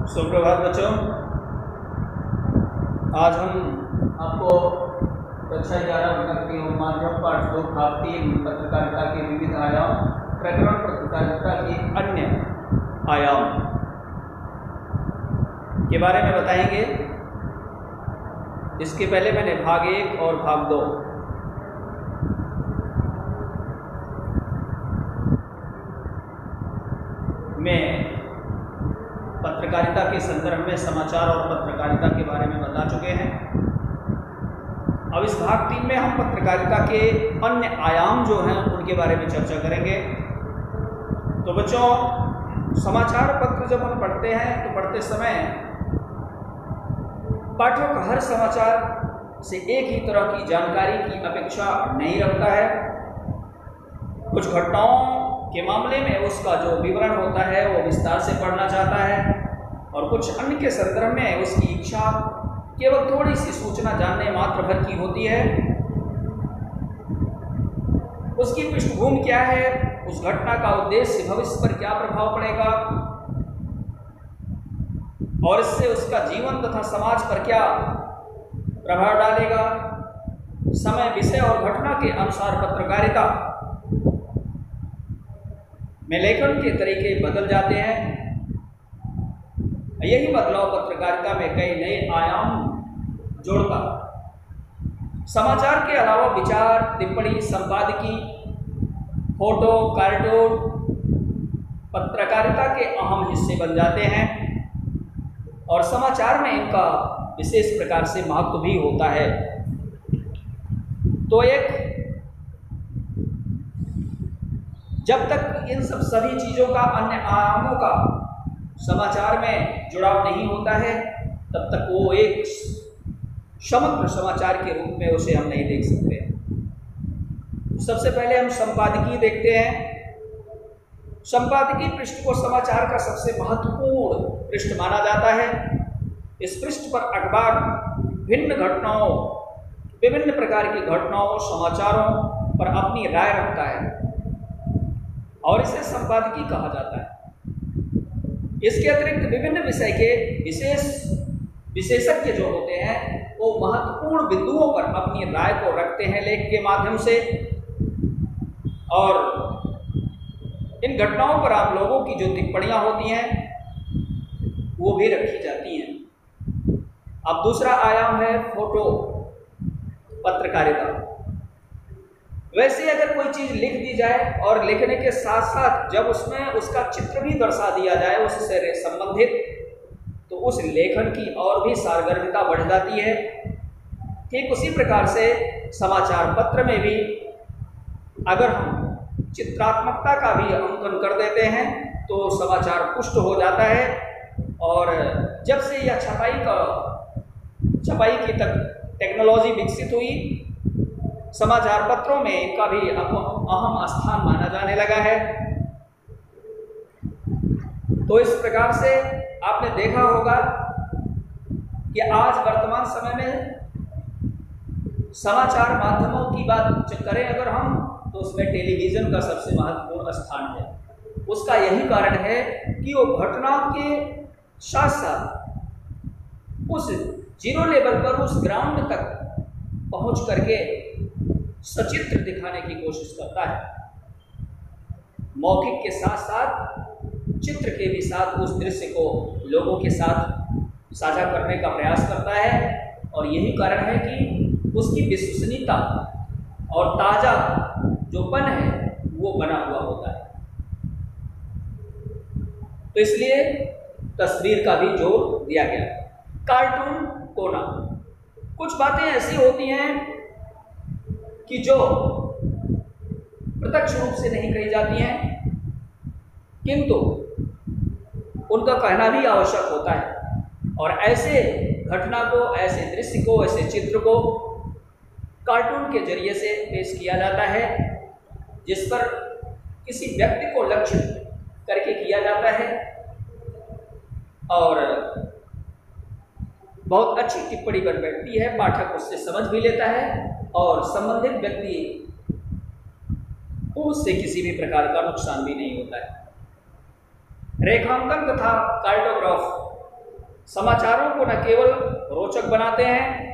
सुप्रभात बच्चों। आज हम आपको कक्षा 11 विभाग के माध्यम पाठ 2 भाग 3 पत्रकारिता के विविध आयाम प्रकरण पत्रकारिता के अन्य आयाम के बारे में बताएंगे। इसके पहले मैंने भाग 1 और भाग 2 में पत्रकारिता के संदर्भ में समाचार और पत्रकारिता के बारे में बता चुके हैं। अब इस भाग 3 में हम पत्रकारिता के अन्य आयाम जो हैं उनके बारे में चर्चा करेंगे। तो बच्चों, समाचार पत्र जब हम पढ़ते हैं तो पढ़ते समय पाठक हर समाचार से एक ही तरह की जानकारी की अपेक्षा नहीं रखता है। कुछ घटनाओं के मामले में उसका जो विवरण होता है वो विस्तार से पढ़ना चाहता है, और कुछ अन्य के संदर्भ में उसकी इच्छा केवल थोड़ी सी सूचना जानने मात्र भर की होती है। उसकी पृष्ठभूमि क्या है, उस घटना का उद्देश्य भविष्य पर क्या प्रभाव पड़ेगा और इससे उसका जीवन तथा समाज पर क्या प्रभाव डालेगा। समय, विषय और घटना के अनुसार पत्रकारिता में लेखन के तरीके बदल जाते हैं। यही बदलाव पत्रकारिता में कई नए आयाम जोड़ता। समाचार के अलावा विचार, टिप्पणी, संपादकीय, फोटो, कार्टून पत्रकारिता के अहम हिस्से बन जाते हैं, और समाचार में इनका विशेष प्रकार से महत्व भी होता है। तो जब तक इन सभी चीज़ों का, अन्य आयामों का समाचार में जुड़ाव नहीं होता है, तब तक वो एक समग्र समाचार के रूप में उसे हम नहीं देख सकते। सबसे पहले हम संपादकीय देखते हैं। संपादकीय पृष्ठ को समाचार का सबसे महत्वपूर्ण पृष्ठ माना जाता है। इस पृष्ठ पर अखबार विभिन्न प्रकार की घटनाओं, समाचारों पर अपनी राय रखता है, और इसे संपादकीय कहा जाता है। इसके अतिरिक्त विभिन्न विषय के विशेषज्ञ जो होते हैं वो महत्वपूर्ण बिंदुओं पर अपनी राय को रखते हैं लेख के माध्यम से, और इन घटनाओं पर आम लोगों की जो टिप्पणियां होती हैं वो भी रखी जाती हैं। अब दूसरा आयाम है फोटो पत्रकारिता। वैसे अगर कोई चीज़ लिख दी जाए और लिखने के साथ साथ जब उसमें उसका चित्र भी दर्शा दिया जाए उससे संबंधित, तो उस लेखन की और भी सारगर्भिता बढ़ जाती है। ठीक उसी प्रकार से समाचार पत्र में भी अगर हम चित्रात्मकता का भी अंकन कर देते हैं तो समाचार पुष्ट हो जाता है। और जब से यह छपाई की टेक्नोलॉजी विकसित हुई, समाचार पत्रों में इनका भी अहम स्थान माना जाने लगा है। तो इस प्रकार से आपने देखा होगा कि आज वर्तमान समय में समाचार माध्यमों की बात करें अगर हम, तो उसमें टेलीविज़न का सबसे महत्वपूर्ण स्थान है। उसका यही कारण है कि वो घटना के साथ साथ उस जीरो लेवल पर, उस ग्राउंड तक पहुंच करके सचित्र दिखाने की कोशिश करता है। मौखिक के साथ साथ चित्र के भी साथ उस दृश्य को लोगों के साथ साझा करने का प्रयास करता है, और यही कारण है कि उसकी विश्वसनीयता और ताज़ा जोपन है वो बना हुआ होता है। तो इसलिए तस्वीर का भी जोर दिया गया। कार्टून कोना, कुछ बातें ऐसी होती हैं कि जो प्रत्यक्ष रूप से नहीं कही जाती हैं, किंतु उनका कहना भी आवश्यक होता है, और ऐसे घटना को, ऐसे दृश्य को, ऐसे चित्र को कार्टून के जरिए से पेश किया जाता है, जिस पर किसी व्यक्ति को लक्ष्य करके किया जाता है, और बहुत अच्छी टिप्पणी बन बैठती है। पाठक उससे समझ भी लेता है, और संबंधित व्यक्ति को उससे किसी भी प्रकार का नुकसान भी नहीं होता है। रेखांकन तथा कार्टोग्राफ समाचारों को न केवल रोचक बनाते हैं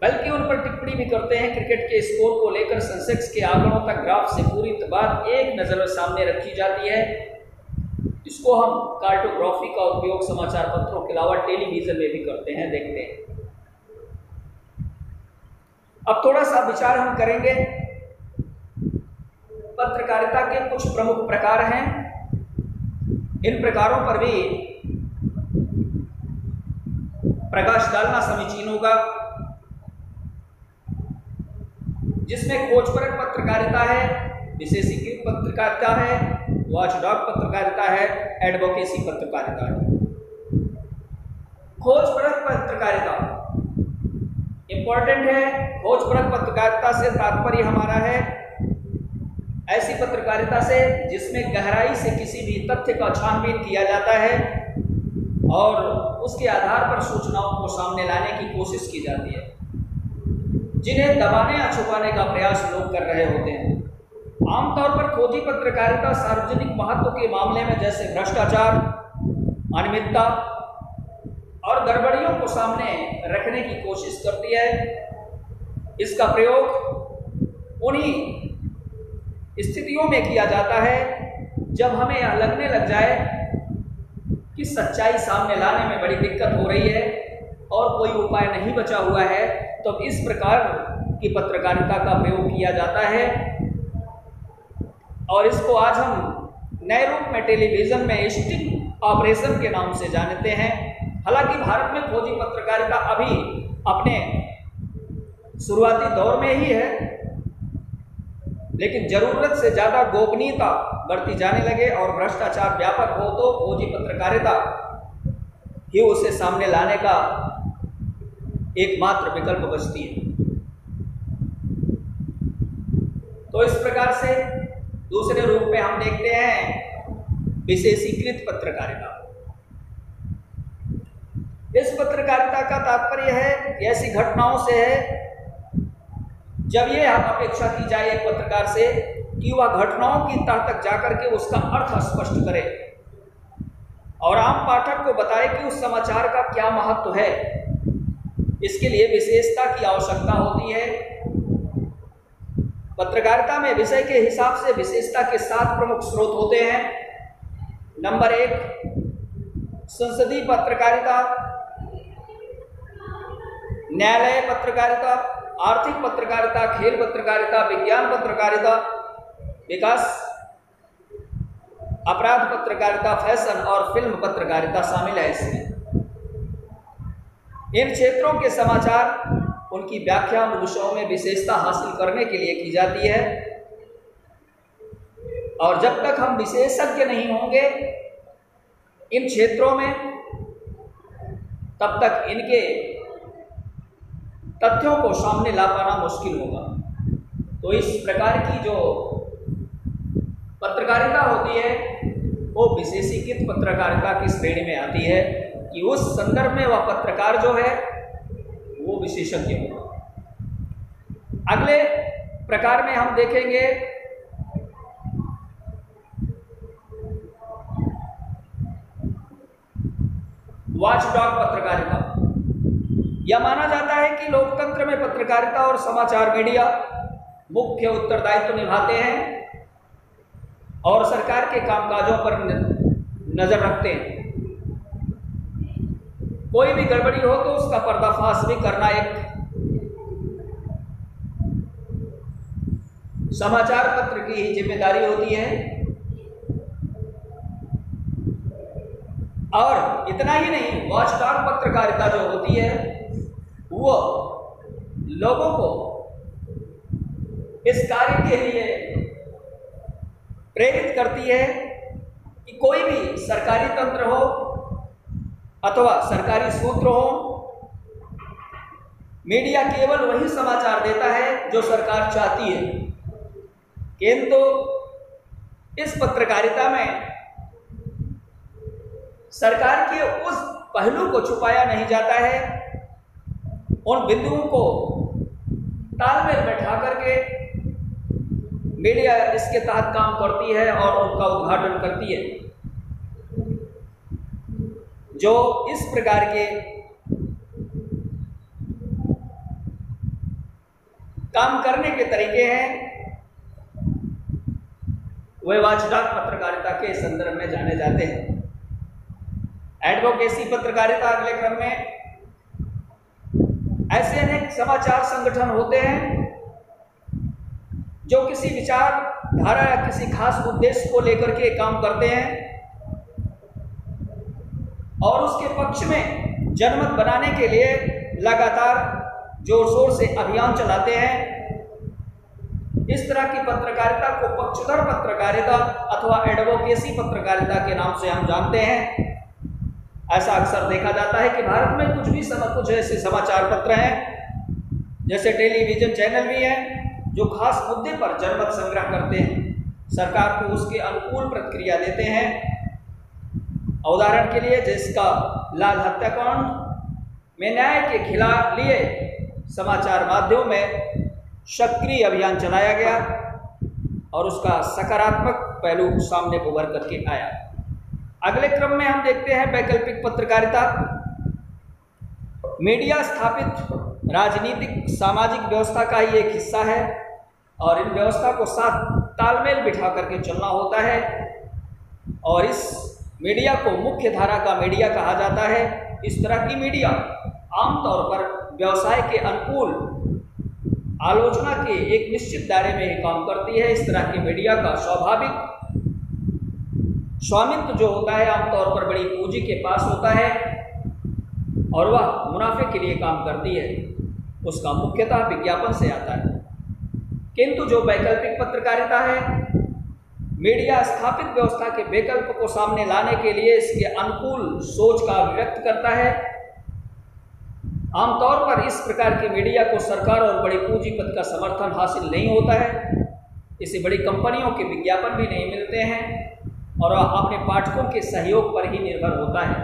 बल्कि उन पर टिप्पणी भी करते हैं। क्रिकेट के स्कोर को लेकर सेंसेक्स के आंकड़ों तक ग्राफ से पूरी बात एक नज़र सामने रखी जाती है। इसको हम कार्टोग्राफी का उपयोग समाचार पत्रों के अलावा टेलीविजन में भी करते हैं, देखते हैं। अब थोड़ा सा विचार हम करेंगे। पत्रकारिता के कुछ प्रमुख प्रकार हैं। इन प्रकारों पर भी प्रकाश डालना समीचीन होगा, जिसमें खोजपरक पत्रकारिता है, विशेषीकृत पत्रकारिता है, वॉचडॉग पत्रकारिता है, एडवोकेसी पत्रकारिता है। खोजपरक पत्रकारिता इंपॉर्टेंट है। खोजपरक पत्रकारिता से तात्पर्य हमारा है ऐसी पत्रकारिता से जिसमें गहराई से किसी भी तथ्य का छानबीन किया जाता है और उसके आधार पर सूचनाओं को सामने लाने की कोशिश की जाती है, जिन्हें दबाने या छुपाने का प्रयास लोग कर रहे होते हैं। आमतौर पर खोजी पत्रकारिता सार्वजनिक महत्व के मामले में जैसे भ्रष्टाचार, अनियमितता और गड़बड़ियों को सामने रखने की कोशिश करती है। इसका प्रयोग उन्हीं स्थितियों में किया जाता है जब हमें यह लगने लग जाए कि सच्चाई सामने लाने में बड़ी दिक्कत हो रही है और कोई उपाय नहीं बचा हुआ है, तो इस प्रकार की पत्रकारिता का प्रयोग किया जाता है। और इसको आज हम नए रूप में टेलीविजन में स्टिंग ऑपरेशन के नाम से जानते हैं। हालांकि भारत में खोजी पत्रकारिता अभी अपने शुरुआती दौर में ही है, लेकिन जरूरत से ज़्यादा गोपनीयता बढ़ती जाने लगे और भ्रष्टाचार व्यापक हो तो खोजी पत्रकारिता ही उसे सामने लाने का एकमात्र विकल्प बचती है। तो इस प्रकार से दूसरे रूप में हम देखते हैं विशेषीकृत पत्रकारिता। इस पत्रकारिता का तात्पर्य है कि ऐसी घटनाओं से है जब ये अपेक्षा की जाए एक पत्रकार से कि वह घटनाओं की तह तक जाकर के उसका अर्थ स्पष्ट करे और आम पाठक को बताए कि उस समाचार का क्या महत्व है। इसके लिए विशेषता की आवश्यकता होती है। पत्रकारिता में विषय के हिसाब से विशेषता के 7 प्रमुख स्रोत होते हैं। नंबर 1 संसदीय पत्रकारिता, न्यायालय पत्रकारिता, आर्थिक पत्रकारिता, खेल पत्रकारिता, विज्ञान पत्रकारिता, विकास, अपराध पत्रकारिता, फैशन और फिल्म पत्रकारिता शामिल है इसमें। इन क्षेत्रों के समाचार उनकी व्याख्या उन विषयों में विशेषता हासिल करने के लिए की जाती है और जब तक हम विशेषज्ञ नहीं होंगे इन क्षेत्रों में तब तक इनके तथ्यों को सामने ला पाना मुश्किल होगा। तो इस प्रकार की जो पत्रकारिता होती है वो विशेषीकृत पत्रकारिता की श्रेणी में आती है कि उस संदर्भ में वह पत्रकार जो है वो विशेषज्ञ होगा। अगले प्रकार में हम देखेंगे वॉचडॉग पत्रकारिता। यह माना जाता है कि लोकतंत्र में पत्रकारिता और समाचार मीडिया मुख्य उत्तरदायित्व निभाते हैं और सरकार के कामकाजों पर नजर रखते हैं। कोई भी गड़बड़ी हो तो उसका पर्दाफाश भी करना एक समाचार पत्र की ही जिम्मेदारी होती है। और इतना ही नहीं, वॉचडॉग पत्रकारिता जो होती है वो लोगों को इस कार्य के लिए प्रेरित करती है कि कोई भी सरकारी तंत्र हो अथवा सरकारी सूत्र हो, मीडिया केवल वही समाचार देता है जो सरकार चाहती है, किंतु इस पत्रकारिता में सरकार के उस पहलू को छुपाया नहीं जाता है। उन बिंदुओं को तालमेल बैठा करके मीडिया इसके तहत काम करती है और उनका उद्घाटन करती है। जो इस प्रकार के काम करने के तरीके हैं वे वाचडॉग पत्रकारिता के संदर्भ में जाने जाते हैं। एडवोकेसी पत्रकारिता अगले क्रम में, ऐसे अनेक समाचार संगठन होते हैं जो किसी विचारधारा या किसी खास उद्देश्य को लेकर के काम करते हैं और उसके पक्ष में जनमत बनाने के लिए लगातार जोर शोर से अभियान चलाते हैं। इस तरह की पत्रकारिता को पक्षधर पत्रकारिता अथवा एडवोकेसी पत्रकारिता के नाम से हम जानते हैं। ऐसा अक्सर देखा जाता है कि भारत में कुछ ऐसे समाचार पत्र हैं, जैसे टेलीविजन चैनल भी हैं, जो खास मुद्दे पर जनमत संग्रह करते हैं, सरकार को उसके अनुकूल प्रतिक्रिया देते हैं। उदाहरण के लिए, जिसका लाल हत्याकांड में न्याय के खिलाफ लिए समाचार माध्यमों में सक्रिय अभियान चलाया गया और उसका सकारात्मक पहलू सामने उभर करके आया। अगले क्रम में हम देखते हैं वैकल्पिक पत्रकारिता। मीडिया स्थापित राजनीतिक सामाजिक व्यवस्था का ही एक हिस्सा है और इन व्यवस्था को साथ तालमेल बिठा करके चलना होता है और इस मीडिया को मुख्य धारा का मीडिया कहा जाता है। इस तरह की मीडिया आमतौर पर व्यवसाय के अनुकूल आलोचना के एक निश्चित दायरे में ही काम करती है। इस तरह की मीडिया का स्वाभाविक स्वामित्व जो होता है आमतौर पर बड़ी पूंजी के पास होता है और वह मुनाफे के लिए काम करती है। उसका मुख्यतः विज्ञापन से आता है। किंतु जो वैकल्पिक पत्रकारिता है, मीडिया स्थापित व्यवस्था के विकल्प को सामने लाने के लिए इसके अनुकूल सोच का अभिव्यक्त करता है। आमतौर पर इस प्रकार की मीडिया को सरकार और बड़ी पूंजीपति का समर्थन हासिल नहीं होता है। इसे बड़ी कंपनियों के विज्ञापन भी नहीं मिलते हैं और वह अपने पाठकों के सहयोग पर ही निर्भर होता है।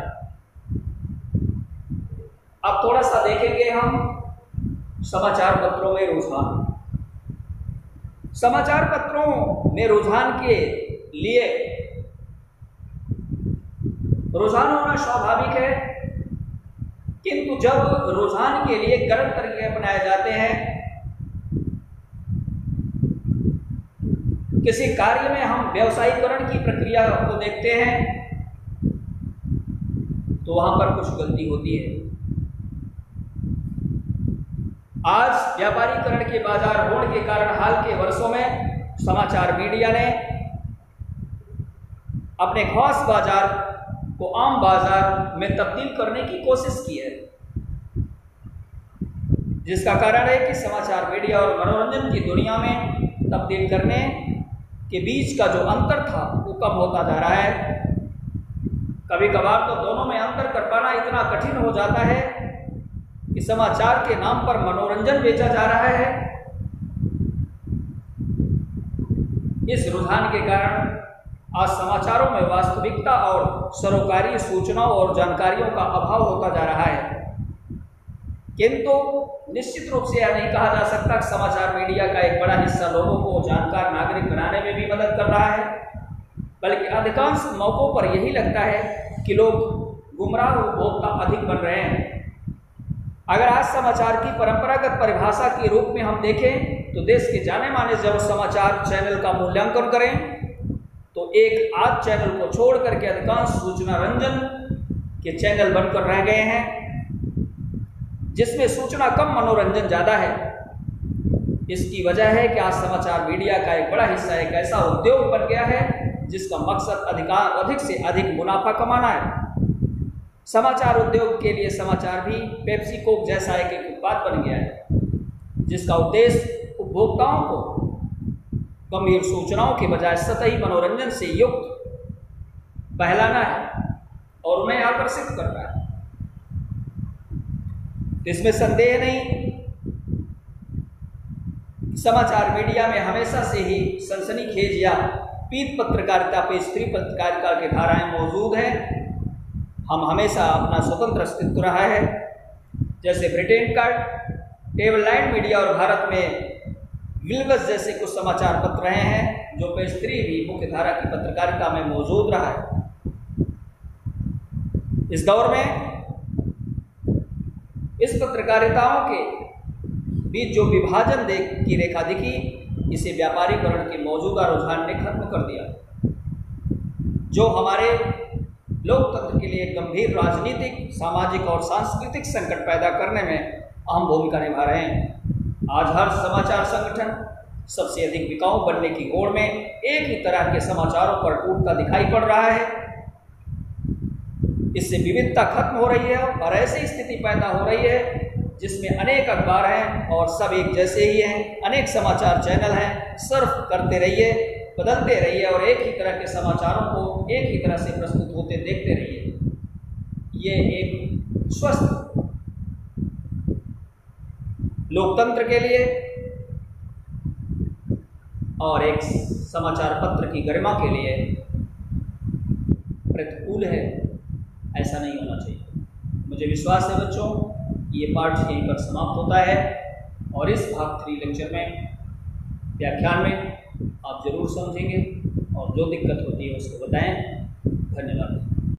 अब थोड़ा सा देखेंगे हम समाचार पत्रों में रुझान। समाचार पत्रों में रुझान के लिए रुझान होना स्वाभाविक है, किंतु जब रुझान के लिए गलत तरीके अपनाए जाते हैं, किसी कार्य में हम व्यवसायीकरण की प्रक्रिया को देखते हैं तो वहां पर कुछ गलती होती है। आज व्यापारीकरण के बाजार होने के कारण हाल के वर्षों में समाचार मीडिया ने अपने खास बाजार को आम बाजार में तब्दील करने की कोशिश की है, जिसका कारण है कि समाचार मीडिया और मनोरंजन की दुनिया में तब्दील करने के बीच का जो अंतर था वो कम होता जा रहा है। कभी कभार तो दोनों में अंतर कर पाना इतना कठिन हो जाता है कि समाचार के नाम पर मनोरंजन बेचा जा रहा है। इस रुझान के कारण आज समाचारों में वास्तविकता और सरोकारी सूचनाओं और जानकारियों का अभाव होता जा रहा है। किंतु निश्चित रूप से यह नहीं कहा जा सकता कि समाचार मीडिया का एक बड़ा हिस्सा लोगों को जानकार नागरिक बनाने में भी मदद कर रहा है, बल्कि अधिकांश मौकों पर यही लगता है कि लोग गुमराह उपभोक्ता अधिक बन रहे हैं। अगर आज समाचार की परंपरागत परिभाषा के रूप में हम देखें तो देश के जाने माने जब समाचार चैनल का मूल्यांकन करें तो एक आध चैनल को छोड़ करके अधिकांश सूचना रंजन के चैनल बनकर रह गए हैं, जिसमें सूचना कम मनोरंजन ज़्यादा है। इसकी वजह है कि आज समाचार मीडिया का एक बड़ा हिस्सा एक ऐसा उद्योग बन गया है जिसका मकसद अधिक से अधिक मुनाफा कमाना है। समाचार उद्योग के लिए समाचार भी पेप्सी कोक जैसा एक उत्पाद बन गया है, जिसका उद्देश्य उपभोक्ताओं को गंभीर सूचनाओं के बजाय सतही मनोरंजन से युक्त बहलाना है और उन्हें आकर्षित करना है। इसमें संदेह नहीं, समाचार मीडिया में हमेशा से ही सनसनीखेज या पीत पत्रकारिता पे स्त्री पत्रकारिता की धाराएं मौजूद हैं। हम हमेशा अपना स्वतंत्र अस्तित्व रहा है, जैसे ब्रिटेन का टेबललाइट मीडिया और भारत में विल्वस जैसे कुछ समाचार पत्र रहे हैं, जो पेस्त्री भी मुख्य धारा की पत्रकारिता में मौजूद रहा है। इस दौर में इस पत्रकारिताओं के बीच जो विभाजन की रेखा दिखी, इसे व्यापारीकरण के मौजूदा रुझान ने खत्म कर दिया, जो हमारे लोकतंत्र के लिए गंभीर राजनीतिक, सामाजिक और सांस्कृतिक संकट पैदा करने में अहम भूमिका निभा रहे हैं। आज हर समाचार संगठन सबसे अधिक बिकाऊ बनने की होड़ में एक ही तरह के समाचारों पर टूटता दिखाई पड़ रहा है। इससे विविधता खत्म हो रही है और ऐसी स्थिति पैदा हो रही है जिसमें अनेक अखबार हैं और सब एक जैसे ही हैं, अनेक समाचार चैनल हैं, सर्फ करते रहिए, बदलते रहिए और एक ही तरह के समाचारों को एक ही तरह से प्रस्तुत होते देखते रहिए। ये एक स्वस्थ लोकतंत्र के लिए और एक समाचार पत्र की गरिमा के लिए प्रतिकूल है। ऐसा नहीं होना चाहिए। मुझे विश्वास है बच्चों, ये पाठ यहीं पर समाप्त होता है और इस भाग 3 लेक्चर में, व्याख्यान में आप जरूर समझेंगे और जो दिक्कत होती है उसको बताएं। धन्यवाद।